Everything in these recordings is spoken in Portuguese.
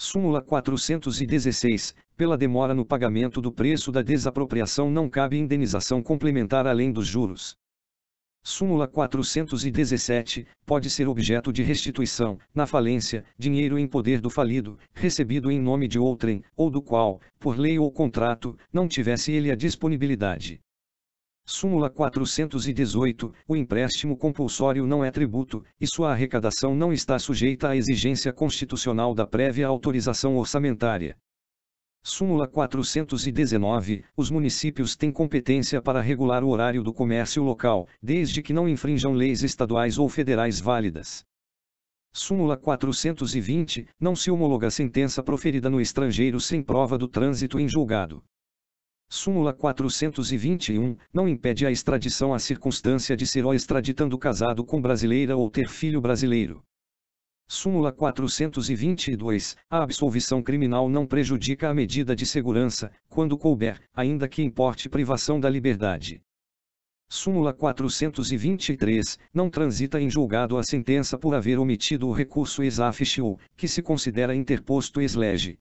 Súmula 416, pela demora no pagamento do preço da desapropriação não cabe indenização complementar além dos juros. Súmula 417, pode ser objeto de restituição, na falência, dinheiro em poder do falido, recebido em nome de outrem, ou do qual, por lei ou contrato, não tivesse ele a disponibilidade. Súmula 418, o empréstimo compulsório não é tributo, e sua arrecadação não está sujeita à exigência constitucional da prévia autorização orçamentária. Súmula 419, os municípios têm competência para regular o horário do comércio local, desde que não infrinjam leis estaduais ou federais válidas. Súmula 420, não se homologa sentença proferida no estrangeiro sem prova do trânsito em julgado. Súmula 421, não impede a extradição a circunstância de ser ou extraditando casado com brasileira ou ter filho brasileiro. Súmula 422, a absolvição criminal não prejudica a medida de segurança, quando couber, ainda que importe privação da liberdade. Súmula 423, não transita em julgado a sentença por haver omitido o recurso ex officio, que se considera interposto ex lege.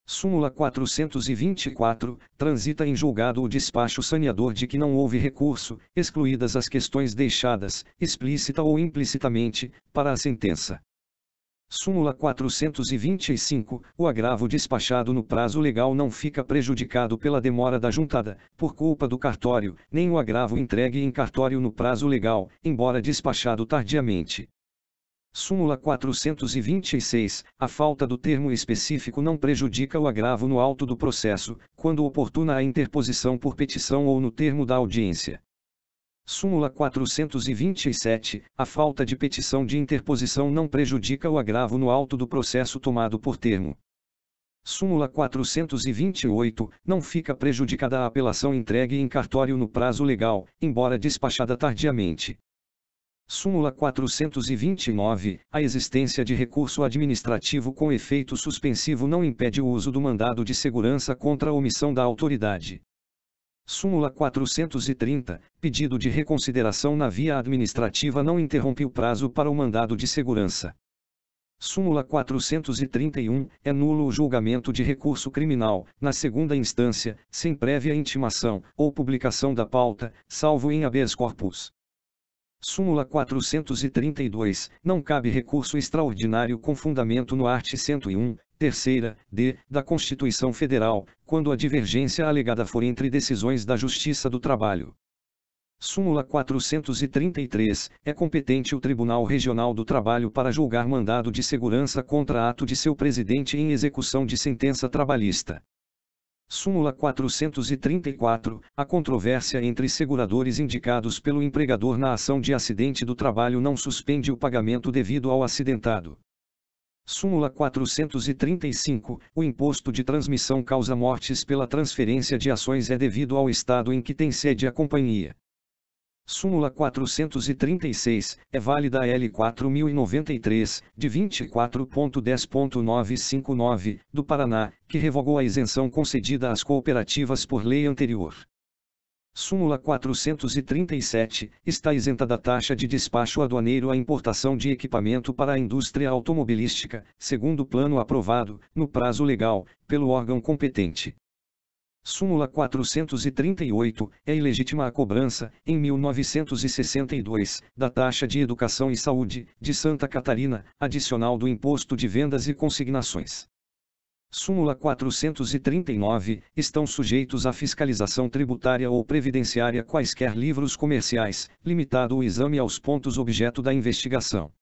Súmula 424, transita em julgado o despacho saneador de que não houve recurso, excluídas as questões deixadas, explícita ou implicitamente, para a sentença. Súmula 425, o agravo despachado no prazo legal não fica prejudicado pela demora da juntada, por culpa do cartório, nem o agravo entregue em cartório no prazo legal, embora despachado tardiamente. Súmula 426, a falta do termo específico não prejudica o agravo no auto do processo, quando oportuna a interposição por petição ou no termo da audiência. Súmula 427, a falta de petição de interposição não prejudica o agravo no auto do processo tomado por termo. Súmula 428, não fica prejudicada a apelação entregue em cartório no prazo legal, embora despachada tardiamente. Súmula 429, a existência de recurso administrativo com efeito suspensivo não impede o uso do mandado de segurança contra a omissão da autoridade. Súmula 430, pedido de reconsideração na via administrativa não interrompe o prazo para o mandado de segurança. Súmula 431, é nulo o julgamento de recurso criminal, na segunda instância, sem prévia intimação, ou publicação da pauta, salvo em habeas corpus. Súmula 432, não cabe recurso extraordinário com fundamento no art. 101, terceira, d, da Constituição Federal, quando a divergência alegada for entre decisões da Justiça do Trabalho. Súmula 433, é competente o Tribunal Regional do Trabalho para julgar mandado de segurança contra ato de seu presidente em execução de sentença trabalhista. Súmula 434, a controvérsia entre seguradores indicados pelo empregador na ação de acidente do trabalho não suspende o pagamento devido ao acidentado. Súmula 435, o imposto de transmissão causa-mortes pela transferência de ações é devido ao estado em que tem sede a companhia. Súmula 436, é válida a L 4093, de 24.10.959, do Paraná, que revogou a isenção concedida às cooperativas por lei anterior. Súmula 437, está isenta da taxa de despacho aduaneiro a importação de equipamento para a indústria automobilística, segundo plano aprovado, no prazo legal, pelo órgão competente. Súmula 438, é ilegítima a cobrança, em 1962, da taxa de educação e saúde, de Santa Catarina, adicional do imposto de vendas e consignações. Súmula 439, estão sujeitos à fiscalização tributária ou previdenciária quaisquer livros comerciais, limitado o exame aos pontos objeto da investigação.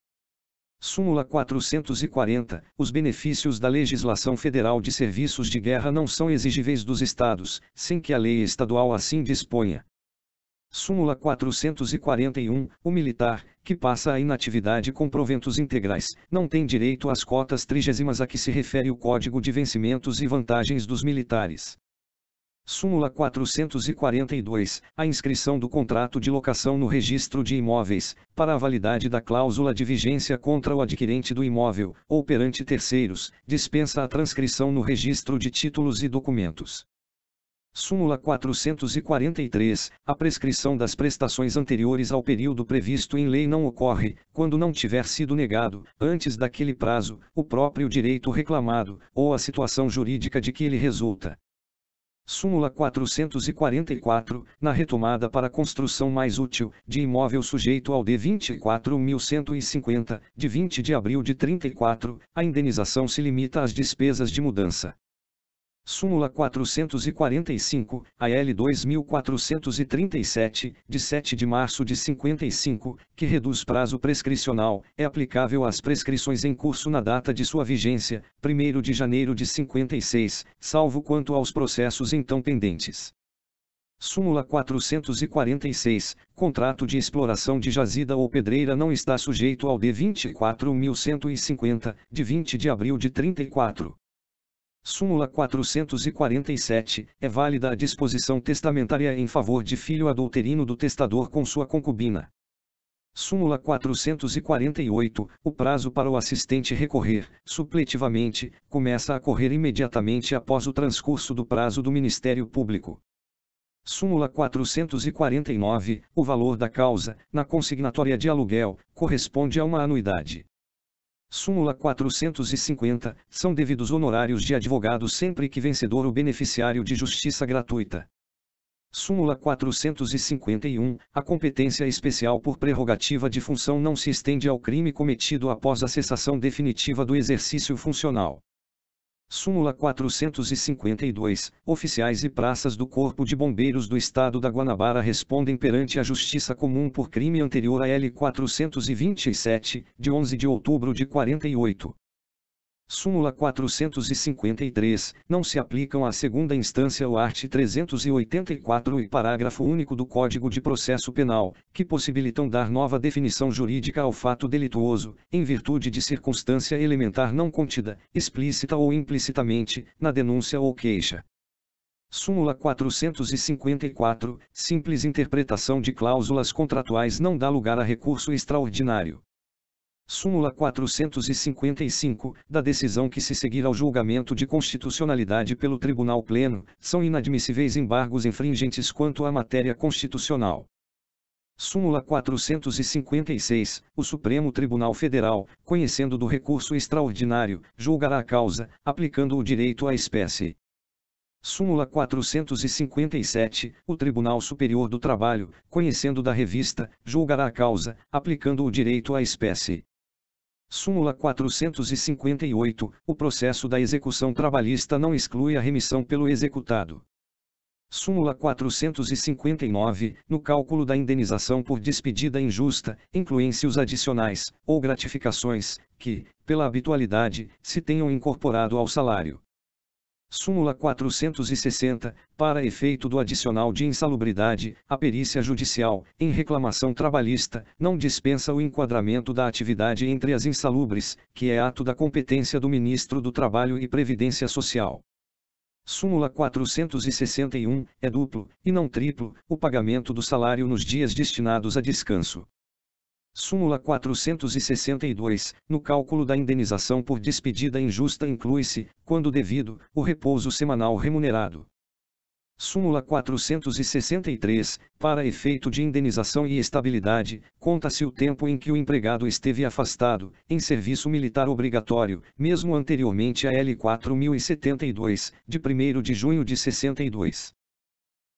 Súmula 440, os benefícios da legislação federal de serviços de guerra não são exigíveis dos estados, sem que a lei estadual assim disponha. Súmula 441, o militar, que passa a inatividade com proventos integrais, não tem direito às cotas trigésimas a que se refere o Código de Vencimentos e Vantagens dos Militares. Súmula 442, a inscrição do contrato de locação no registro de imóveis, para a validade da cláusula de vigência contra o adquirente do imóvel, ou perante terceiros, dispensa a transcrição no registro de títulos e documentos. Súmula 443. A prescrição das prestações anteriores ao período previsto em lei não ocorre, quando não tiver sido negado, antes daquele prazo, o próprio direito reclamado, ou a situação jurídica de que ele resulta. Súmula 444. Na retomada para construção mais útil, de imóvel sujeito ao D24.150, de 20 de abril de 34, a indenização se limita às despesas de mudança. Súmula 445, a L 2437, de 7 de março de 55, que reduz prazo prescricional, é aplicável às prescrições em curso na data de sua vigência, 1º de janeiro de 56, salvo quanto aos processos então pendentes. Súmula 446. Contrato de exploração de jazida ou pedreira não está sujeito ao D24.150, de 20 de abril de 34. Súmula 447. É válida a disposição testamentária em favor de filho adulterino do testador com sua concubina. Súmula 448. O prazo para o assistente recorrer, supletivamente, começa a correr imediatamente após o transcurso do prazo do Ministério Público. Súmula 449. O valor da causa, na consignatória de aluguel, corresponde a uma anuidade. Súmula 450. São devidos honorários de advogado sempre que vencedor o beneficiário de justiça gratuita. Súmula 451. A competência especial por prerrogativa de função não se estende ao crime cometido após a cessação definitiva do exercício funcional. Súmula 452. Oficiais e praças do Corpo de Bombeiros do Estado da Guanabara respondem perante a Justiça Comum por crime anterior a L 427, de 11 de outubro de 48. Súmula 453. Não se aplicam à segunda instância o art. 384 e parágrafo único do Código de Processo Penal, que possibilitam dar nova definição jurídica ao fato delituoso, em virtude de circunstância elementar não contida, explícita ou implicitamente, na denúncia ou queixa. Súmula 454. Simples interpretação de cláusulas contratuais não dá lugar a recurso extraordinário. Súmula 455. Da decisão que se seguir ao julgamento de constitucionalidade pelo Tribunal Pleno, são inadmissíveis embargos infringentes quanto à matéria constitucional. Súmula 456. O Supremo Tribunal Federal, conhecendo do recurso extraordinário, julgará a causa, aplicando o direito à espécie. Súmula 457. O Tribunal Superior do Trabalho, conhecendo da revista, julgará a causa, aplicando o direito à espécie. Súmula 458. O processo da execução trabalhista não exclui a remissão pelo executado. Súmula 459. No cálculo da indenização por despedida injusta, incluem-se os adicionais, ou gratificações, que, pela habitualidade, se tenham incorporado ao salário. Súmula 460. Para efeito do adicional de insalubridade, a perícia judicial, em reclamação trabalhista, não dispensa o enquadramento da atividade entre as insalubres, que é ato da competência do Ministro do Trabalho e Previdência Social. Súmula 461. É duplo, e não triplo, o pagamento do salário nos dias destinados a descanso. Súmula 462. No cálculo da indenização por despedida injusta inclui-se, quando devido, o repouso semanal remunerado. Súmula 463. Para efeito de indenização e estabilidade, conta-se o tempo em que o empregado esteve afastado, em serviço militar obrigatório, mesmo anteriormente a L 4072, de 1º de junho de 62.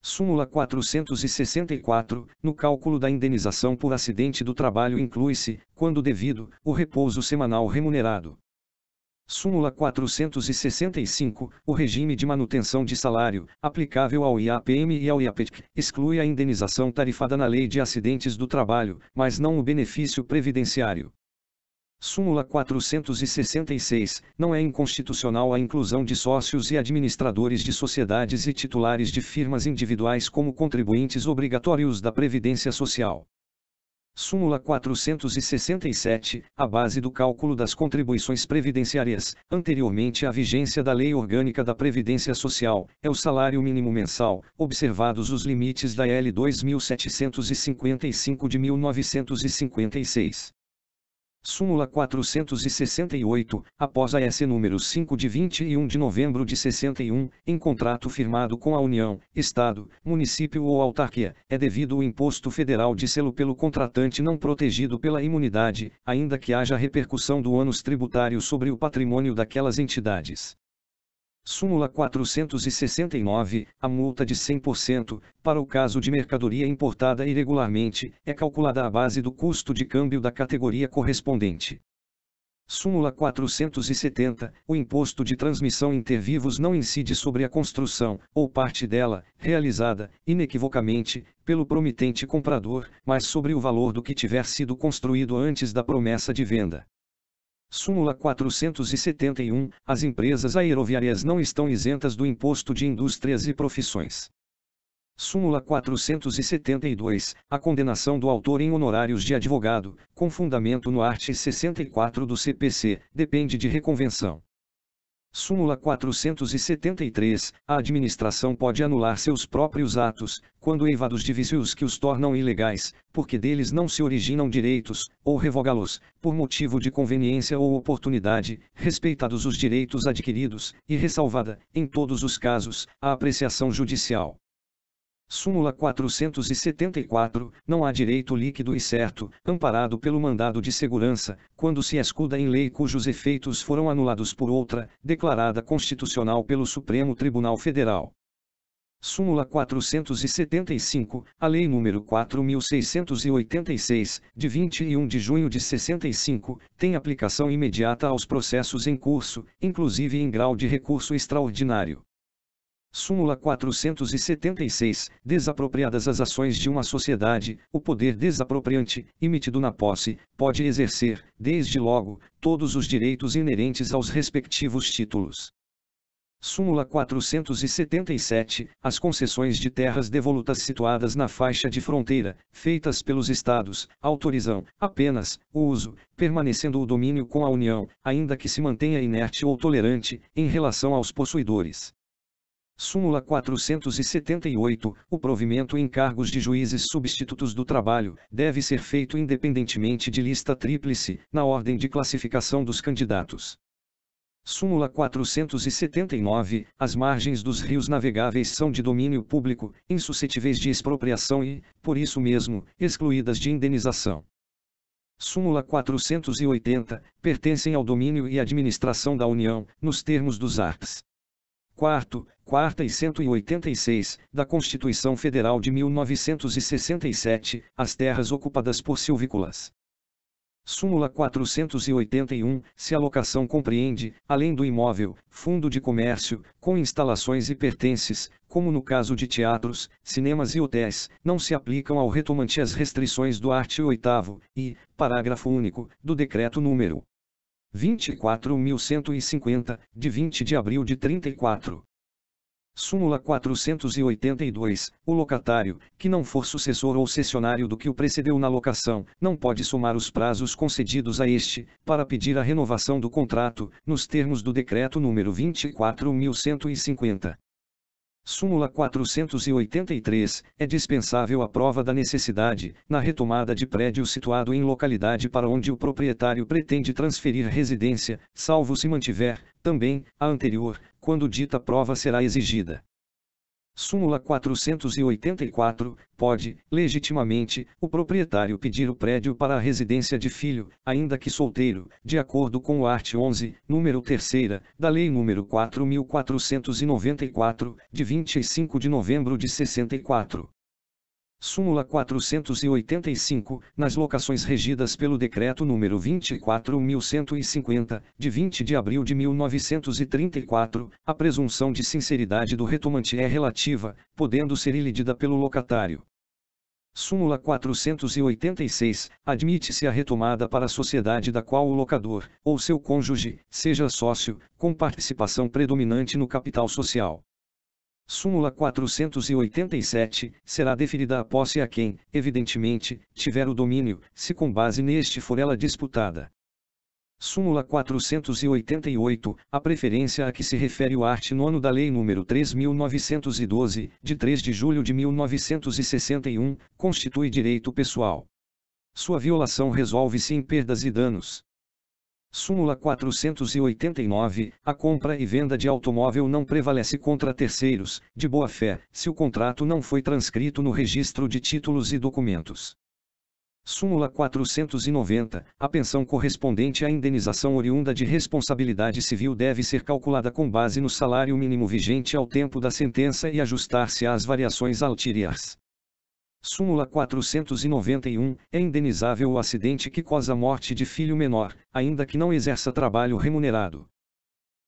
Súmula 464. No cálculo da indenização por acidente do trabalho inclui-se, quando devido, o repouso semanal remunerado. Súmula 465. O regime de manutenção de salário, aplicável ao IAPM e ao IAPEC, exclui a indenização tarifada na Lei de Acidentes do Trabalho, mas não o benefício previdenciário. Súmula 466. Não é inconstitucional a inclusão de sócios e administradores de sociedades e titulares de firmas individuais como contribuintes obrigatórios da Previdência Social. Súmula 467. A base do cálculo das contribuições previdenciárias, anteriormente à vigência da Lei Orgânica da Previdência Social, é o salário mínimo mensal, observados os limites da L 2755 de 1956. Súmula 468, após a S número 5 de 21 de novembro de 61, em contrato firmado com a União, Estado, Município ou Autarquia, é devido o imposto federal de selo pelo contratante não protegido pela imunidade, ainda que haja repercussão do ônus tributário sobre o patrimônio daquelas entidades. Súmula 469, a multa de 100%, para o caso de mercadoria importada irregularmente, é calculada à base do custo de câmbio da categoria correspondente. Súmula 470, o imposto de transmissão inter vivos não incide sobre a construção, ou parte dela, realizada, inequivocamente, pelo promitente comprador, mas sobre o valor do que tiver sido construído antes da promessa de venda. Súmula 471, as empresas aeroviárias não estão isentas do imposto de indústrias e profissões. Súmula 472, a condenação do autor em honorários de advogado, com fundamento no art. 64 do CPC, depende de reconvenção. Súmula 473, a administração pode anular seus próprios atos, quando eivados de vícios que os tornam ilegais, porque deles não se originam direitos, ou revogá-los, por motivo de conveniência ou oportunidade, respeitados os direitos adquiridos, e ressalvada, em todos os casos, a apreciação judicial. Súmula 474, não há direito líquido e certo, amparado pelo mandado de segurança, quando se escuda em lei cujos efeitos foram anulados por outra, declarada constitucional pelo Supremo Tribunal Federal. Súmula 475, a Lei nº 4.686, de 21 de junho de 65, tem aplicação imediata aos processos em curso, inclusive em grau de recurso extraordinário. Súmula 476, desapropriadas as ações de uma sociedade, o poder desapropriante, emitido na posse, pode exercer, desde logo, todos os direitos inerentes aos respectivos títulos. Súmula 477, as concessões de terras devolutas situadas na faixa de fronteira, feitas pelos Estados, autorizam, apenas, o uso, permanecendo o domínio com a União, ainda que se mantenha inerte ou tolerante, em relação aos possuidores. Súmula 478, o provimento em cargos de juízes substitutos do trabalho, deve ser feito independentemente de lista tríplice, na ordem de classificação dos candidatos. Súmula 479, as margens dos rios navegáveis são de domínio público, insuscetíveis de expropriação e, por isso mesmo, excluídas de indenização. Súmula 480, pertencem ao domínio e administração da União, nos termos dos arts. 4ª e 186, da Constituição Federal de 1967, as terras ocupadas por silvícolas. Súmula 481, se a locação compreende, além do imóvel, fundo de comércio, com instalações e pertences, como no caso de teatros, cinemas e hotéis, não se aplicam ao retomante as restrições do art. 8º, e, parágrafo único, do Decreto nº 24.150, de 20 de abril de 34. Súmula 482, o locatário, que não for sucessor ou cessionário do que o precedeu na locação, não pode somar os prazos concedidos a este, para pedir a renovação do contrato, nos termos do Decreto nº 24.150. Súmula 483, é dispensável a prova da necessidade, na retomada de prédio situado em localidade para onde o proprietário pretende transferir residência, salvo se mantiver, também, a anterior, quando dita prova será exigida. Súmula 484, pode, legitimamente, o proprietário pedir o prédio para a residência de filho, ainda que solteiro, de acordo com o art. 11, número 3ª, da Lei nº 4.494, de 25 de novembro de 64. Súmula 485, nas locações regidas pelo Decreto nº 24.150, de 20 de abril de 1934, a presunção de sinceridade do retomante é relativa, podendo ser ilidida pelo locatário. Súmula 486, admite-se a retomada para a sociedade da qual o locador, ou seu cônjuge, seja sócio, com participação predominante no capital social. Súmula 487, será deferida a posse a quem, evidentemente, tiver o domínio, se com base neste for ela disputada. Súmula 488, a preferência a que se refere o art. 9 da Lei nº 3.912, de 3 de julho de 1961, constitui direito pessoal. Sua violação resolve-se em perdas e danos. Súmula 489. A compra e venda de automóvel não prevalece contra terceiros, de boa-fé, se o contrato não foi transcrito no registro de títulos e documentos. Súmula 490. A pensão correspondente à indenização oriunda de responsabilidade civil deve ser calculada com base no salário mínimo vigente ao tempo da sentença e ajustar-se às variações ulteriores. Súmula 491. É indenizável o acidente que causa a morte de filho menor, ainda que não exerça trabalho remunerado.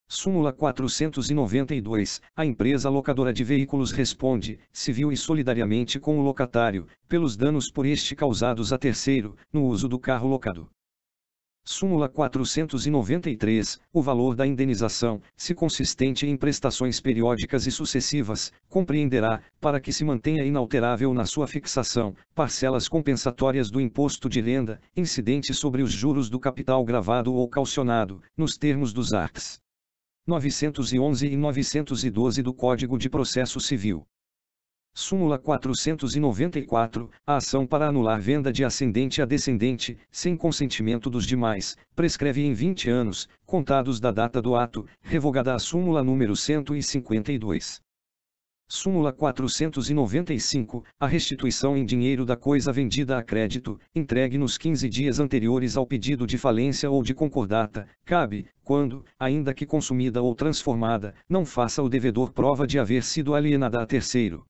Súmula 492. A empresa locadora de veículos responde, civil e solidariamente com o locatário, pelos danos por este causados a terceiro, no uso do carro locado. Súmula 493. O valor da indenização, se consistente em prestações periódicas e sucessivas, compreenderá, para que se mantenha inalterável na sua fixação, parcelas compensatórias do imposto de renda, incidente sobre os juros do capital gravado ou calcionado, nos termos dos arts. 911 e 912 do Código de Processo Civil. Súmula 494. A ação para anular venda de ascendente a descendente, sem consentimento dos demais, prescreve em 20 anos, contados da data do ato, revogada a súmula número 152. Súmula 495. A restituição em dinheiro da coisa vendida a crédito, entregue nos 15 dias anteriores ao pedido de falência ou de concordata, cabe, quando, ainda que consumida ou transformada, não faça o devedor prova de haver sido alienada a terceiro.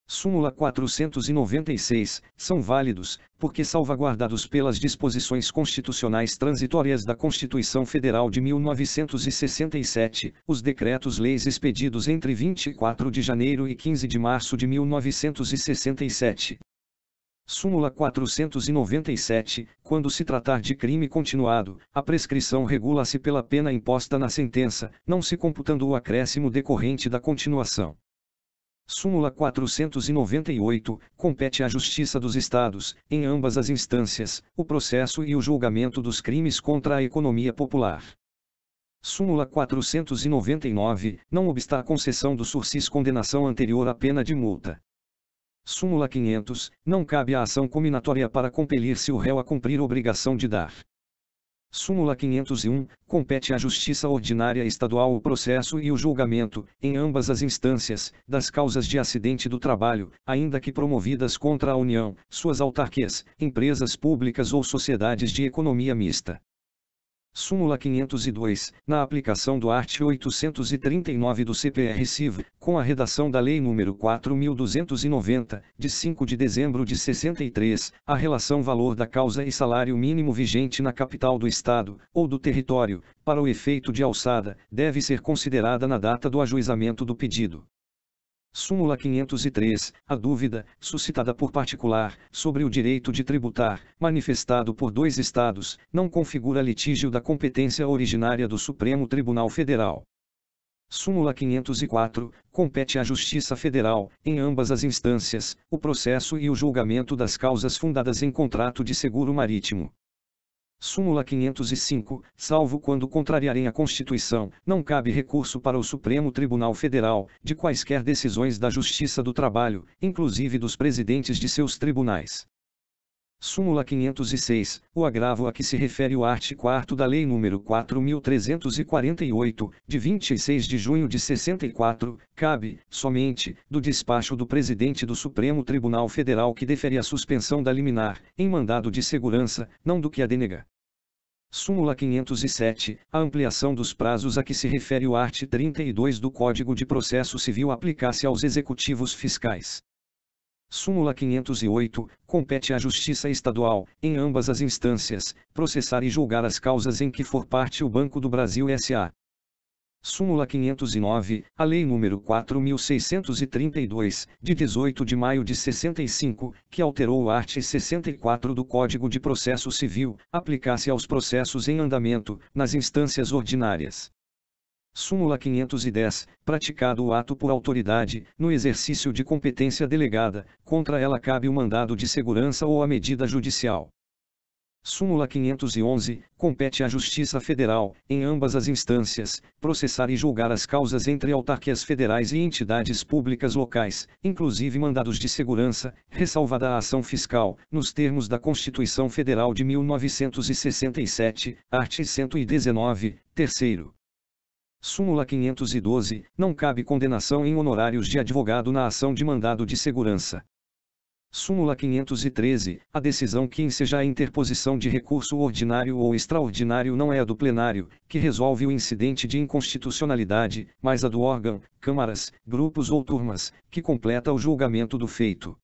Súmula 496. São válidos, porque salvaguardados pelas disposições constitucionais transitórias da Constituição Federal de 1967, os decretos-leis expedidos entre 24 de janeiro e 15 de março de 1967. Súmula 497. Quando se tratar de crime continuado, a prescrição regula-se pela pena imposta na sentença, não se computando o acréscimo decorrente da continuação. Súmula 498. Compete à Justiça dos Estados, em ambas as instâncias, o processo e o julgamento dos crimes contra a economia popular. Súmula 499. Não obsta a concessão do sursis condenação anterior à pena de multa. Súmula 500. Não cabe a ação cominatória para compelir-se o réu a cumprir obrigação de dar. Súmula 501. Compete à Justiça Ordinária Estadual o processo e o julgamento, em ambas as instâncias, das causas de acidente do trabalho, ainda que promovidas contra a União, suas autarquias, empresas públicas ou sociedades de economia mista. Súmula 502. Na aplicação do art. 839 do CPR-CIV, com a redação da Lei nº 4.290, de 5 de dezembro de 63, a relação valor da causa e salário mínimo vigente na capital do Estado, ou do território, para o efeito de alçada, deve ser considerada na data do ajuizamento do pedido. Súmula 503. A dúvida, suscitada por particular, sobre o direito de tributar, manifestado por dois Estados, não configura litígio da competência originária do Supremo Tribunal Federal. Súmula 504. Compete à Justiça Federal, em ambas as instâncias, o processo e o julgamento das causas fundadas em contrato de seguro marítimo. Súmula 505. Salvo quando contrariarem a Constituição, não cabe recurso para o Supremo Tribunal Federal, de quaisquer decisões da Justiça do Trabalho, inclusive dos presidentes de seus tribunais. Súmula 506. O agravo a que se refere o art. 4º da Lei nº 4.348, de 26 de junho de 64, cabe, somente, do despacho do presidente do Supremo Tribunal Federal que defere a suspensão da liminar, em mandado de segurança, não do que a denega. Súmula 507. A ampliação dos prazos a que se refere o art. 32 do Código de Processo Civil aplica-se aos executivos fiscais. Súmula 508. Compete à Justiça Estadual, em ambas as instâncias, processar e julgar as causas em que for parte o Banco do Brasil S.A. Súmula 509. A Lei nº 4.632, de 18 de maio de 65, que alterou o art. 64 do Código de Processo Civil, aplica-se aos processos em andamento, nas instâncias ordinárias. Súmula 510. Praticado o ato por autoridade, no exercício de competência delegada, contra ela cabe o mandado de segurança ou a medida judicial. Súmula 511, compete à Justiça Federal, em ambas as instâncias, processar e julgar as causas entre autarquias federais e entidades públicas locais, inclusive mandados de segurança, ressalvada a ação fiscal, nos termos da Constituição Federal de 1967, art. 119, terceiro. Súmula 512, não cabe condenação em honorários de advogado na ação de mandado de segurança. Súmula 513, a decisão que enseja a interposição de recurso ordinário ou extraordinário não é a do plenário, que resolve o incidente de inconstitucionalidade, mas a do órgão, câmaras, grupos ou turmas, que completa o julgamento do feito.